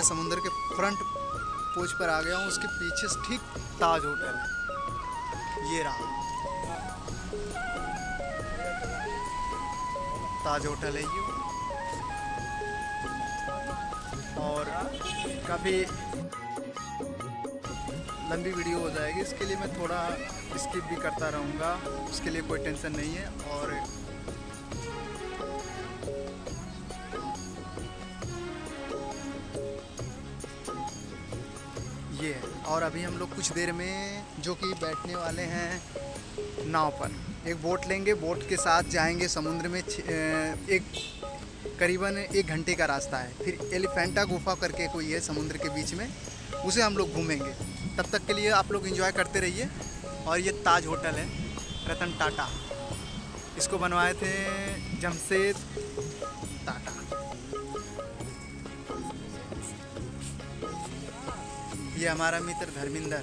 मैं समुंदर के फ्रंट पोज पर आ गया हूँ। उसके पीछे से ठीक ताज होटल है, ये रहा ताज होटल है ये। और काफ़ी लंबी वीडियो हो जाएगी, इसके लिए मैं थोड़ा स्किप भी करता रहूँगा, उसके लिए कोई टेंशन नहीं है। और ये है, और अभी हम लोग कुछ देर में जो कि बैठने वाले हैं नाव पर, एक बोट लेंगे, बोट के साथ जाएंगे समुद्र में। एक करीबन 1 घंटे का रास्ता है। फिर एलिफेंटा गुफा करके कोई है समुद्र के बीच में, उसे हम लोग घूमेंगे। तब तक के लिए आप लोग एंजॉय करते रहिए। और ये ताज होटल है, रतन टाटा, इसको बनवाए थे जमशेद टाटा। ये हमारा मित्र धर्मेंद्र।